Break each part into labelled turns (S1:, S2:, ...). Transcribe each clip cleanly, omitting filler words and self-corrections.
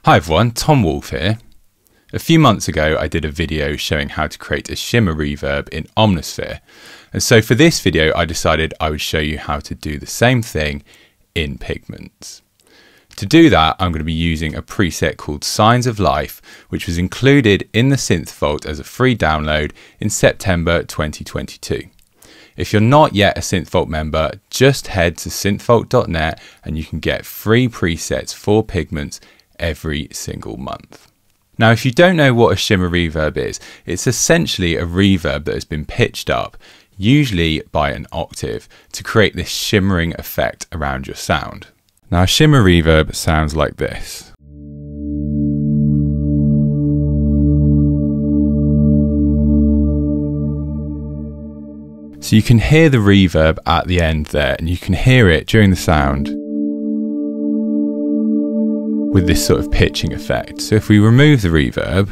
S1: Hi everyone, Tom Wolf here. A few months ago I did a video showing how to create a shimmer reverb in Omnisphere, and so for this video I decided I would show you how to do the same thing in Pigments. To do that I'm going to be using a preset called Signs of Life, which was included in the Synth Vault as a free download in September 2022. If you're not yet a Synth Vault member, just head to synthvault.net and you can get free presets for Pigments every single month. Now, if you don't know what a shimmer reverb is, it's essentially a reverb that has been pitched up, usually by an octave, to create this shimmering effect around your sound. Now, a shimmer reverb sounds like this. So you can hear the reverb at the end there, and you can hear it during the sound with this sort of pitching effect. So if we remove the reverb,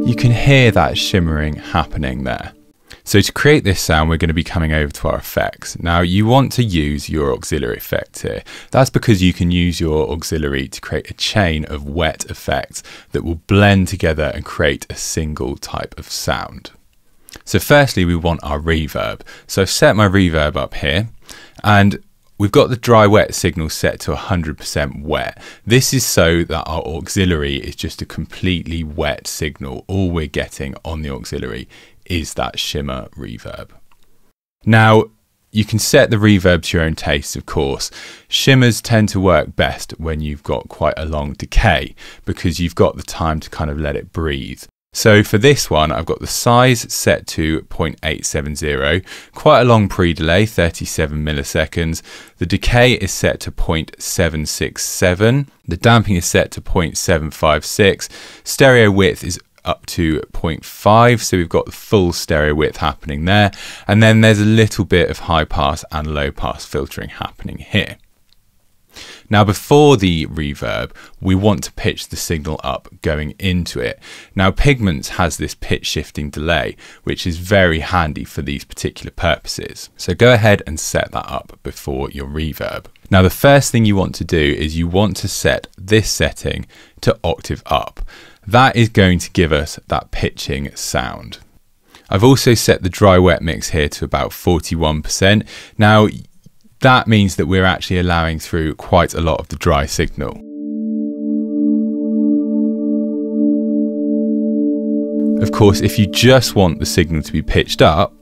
S1: you can hear that shimmering happening there. So to create this sound, we're going to be coming over to our effects. Now you want to use your auxiliary effect here. That's because you can use your auxiliary to create a chain of wet effects that will blend together and create a single type of sound. So firstly, we want our reverb. So I've set my reverb up here and we've got the dry wet signal set to 100% wet. This is so that our auxiliary is just a completely wet signal. All we're getting on the auxiliary is that shimmer reverb. Now, you can set the reverb to your own taste, of course. Shimmers tend to work best when you've got quite a long decay because you've got the time to kind of let it breathe. So for this one, I've got the size set to 0.870, quite a long pre-delay, 37 milliseconds. The decay is set to 0.767. The damping is set to 0.756. Stereo width is up to 0.5, so we've got the full stereo width happening there. And then there's a little bit of high pass and low pass filtering happening here. Now before the reverb, we want to pitch the signal up going into it. Now Pigments has this pitch shifting delay, which is very handy for these particular purposes. So go ahead and set that up before your reverb. Now the first thing you want to do is you want to set this setting to octave up. That is going to give us that pitching sound. I've also set the dry wet mix here to about 41%. Now that means that we're actually allowing through quite a lot of the dry signal. Of course, if you just want the signal to be pitched up,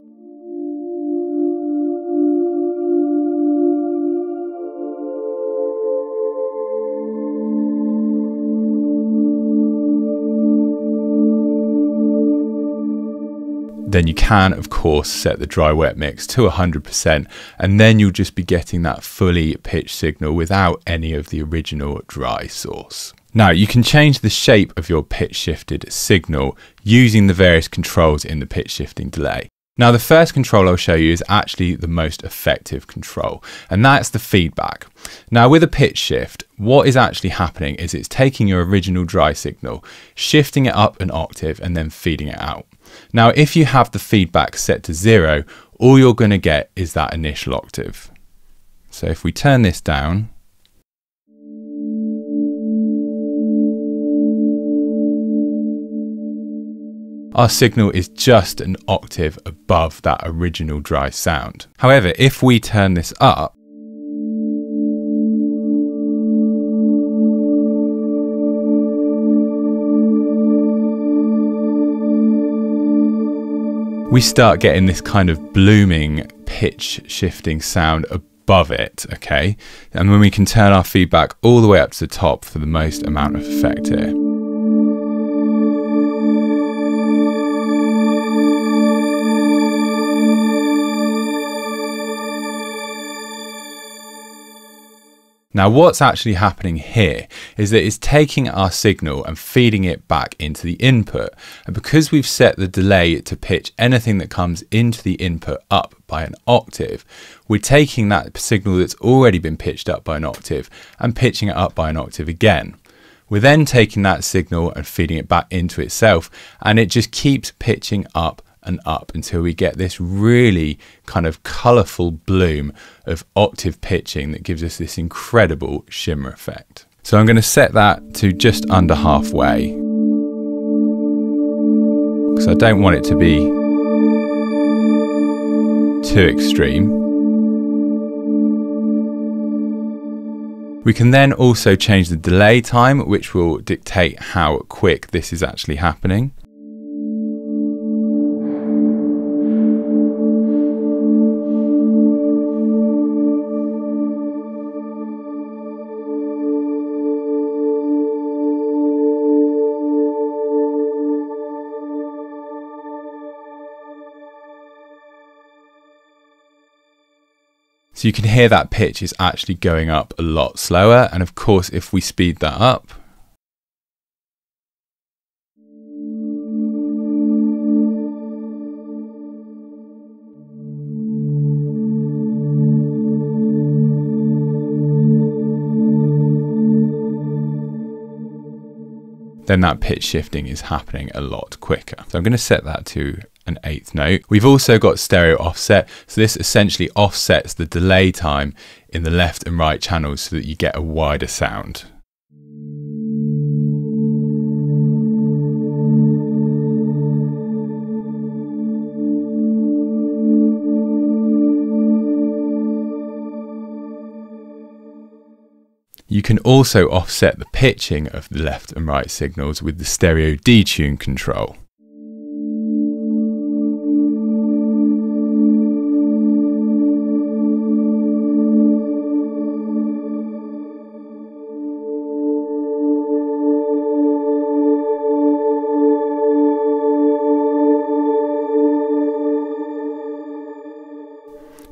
S1: then you can, of course, set the dry wet mix to 100%, and then you'll just be getting that fully pitched signal without any of the original dry source. Now, you can change the shape of your pitch shifted signal using the various controls in the pitch shifting delay. Now, the first control I'll show you is actually the most effective control, and that's the feedback. Now, with a pitch shift, what is actually happening is it's taking your original dry signal, shifting it up an octave, and then feeding it out. Now, if you have the feedback set to 0, all you're going to get is that initial octave. So if we turn this down, our signal is just an octave above that original dry sound. However, if we turn this up, we start getting this kind of blooming pitch shifting sound above it, okay? And when we can turn our feedback all the way up to the top for the most amount of effect here. Now what's actually happening here is that it's taking our signal and feeding it back into the input. And because we've set the delay to pitch anything that comes into the input up by an octave, we're taking that signal that's already been pitched up by an octave and pitching it up by an octave again. We're then taking that signal and feeding it back into itself, and it just keeps pitching up and up until we get this really kind of colourful bloom of octave pitching that gives us this incredible shimmer effect. So I'm going to set that to just under halfway, because I don't want it to be too extreme. We can then also change the delay time, which will dictate how quick this is actually happening. So you can hear that pitch is actually going up a lot slower, and of course if we speed that up, then that pitch shifting is happening a lot quicker. So I'm going to set that to an 1/8 note. We've also got stereo offset, so this essentially offsets the delay time in the left and right channels so that you get a wider sound. You can also offset the pitching of the left and right signals with the stereo detune control.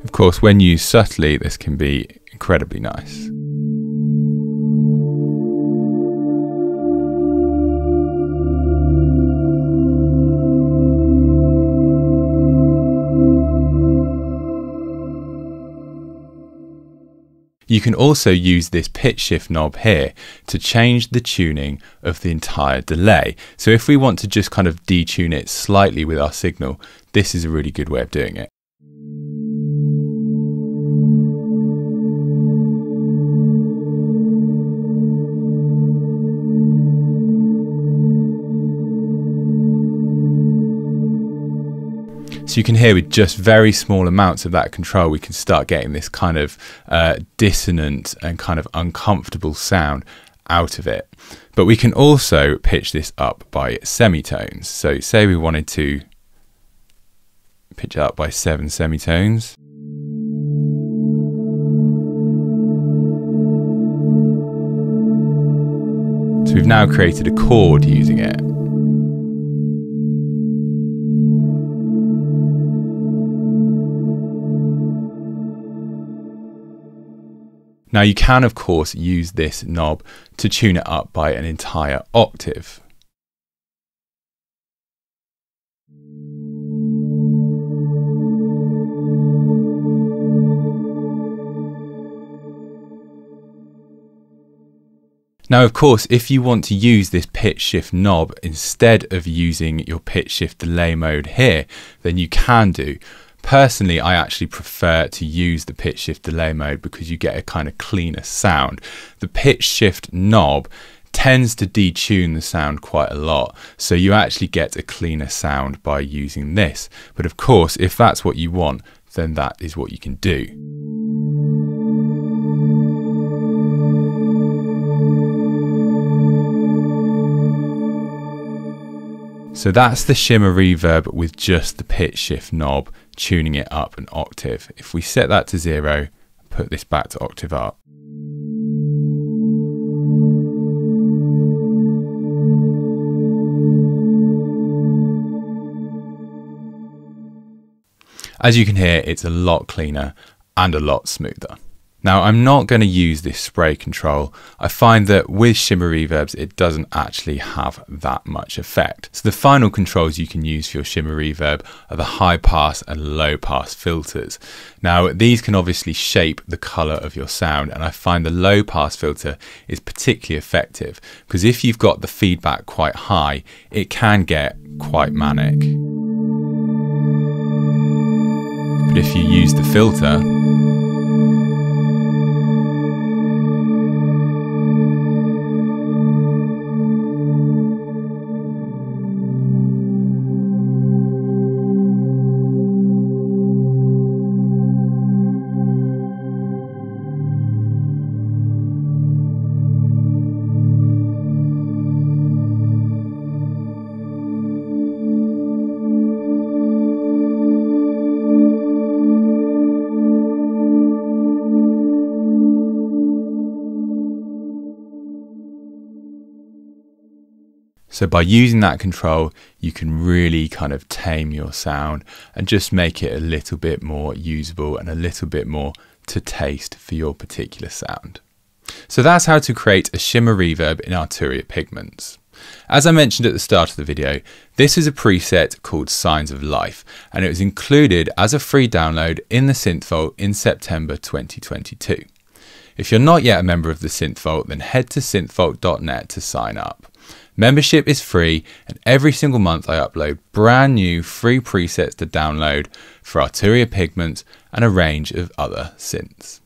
S1: Of course, when used subtly, this can be incredibly nice. You can also use this pitch shift knob here to change the tuning of the entire delay. So if we want to just kind of detune it slightly with our signal, this is a really good way of doing it. So you can hear with just very small amounts of that control, we can start getting this kind of dissonant and kind of uncomfortable sound out of it. But we can also pitch this up by semitones. So say we wanted to pitch it up by 7 semitones. So we've now created a chord using it. Now you can of course use this knob to tune it up by an entire octave. Now of course, if you want to use this pitch shift knob instead of using your pitch shift delay mode here, then you can do. Personally, I actually prefer to use the pitch shift delay mode because you get a kind of cleaner sound. The pitch shift knob tends to detune the sound quite a lot, so you actually get a cleaner sound by using this. But of course, if that's what you want, then that is what you can do. So that's the Shimmer Reverb with just the pitch shift knob, tuning it up an octave. If we set that to 0, put this back to octave up. As you can hear, it's a lot cleaner and a lot smoother. Now, I'm not going to use this spray control. I find that with Shimmer Reverbs, it doesn't actually have that much effect. So the final controls you can use for your Shimmer Reverb are the high pass and low pass filters. Now, these can obviously shape the color of your sound, and I find the low pass filter is particularly effective because if you've got the feedback quite high, it can get quite manic. But if you use the filter, so by using that control, you can really kind of tame your sound and just make it a little bit more usable and a little bit more to taste for your particular sound. So that's how to create a shimmer reverb in Arturia Pigments. As I mentioned at the start of the video, this is a preset called Signs of Life, and it was included as a free download in the Synth Vault in September 2022. If you're not yet a member of the Synth Vault, then head to synthvault.net to sign up. Membership is free, and every single month I upload brand new free presets to download for Arturia Pigments and a range of other synths.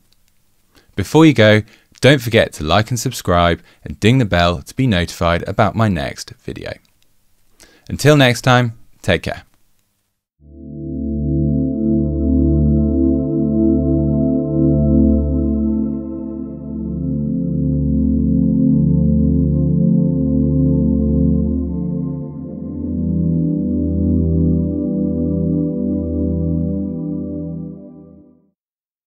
S1: Before you go, don't forget to like and subscribe and ding the bell to be notified about my next video. Until next time, take care.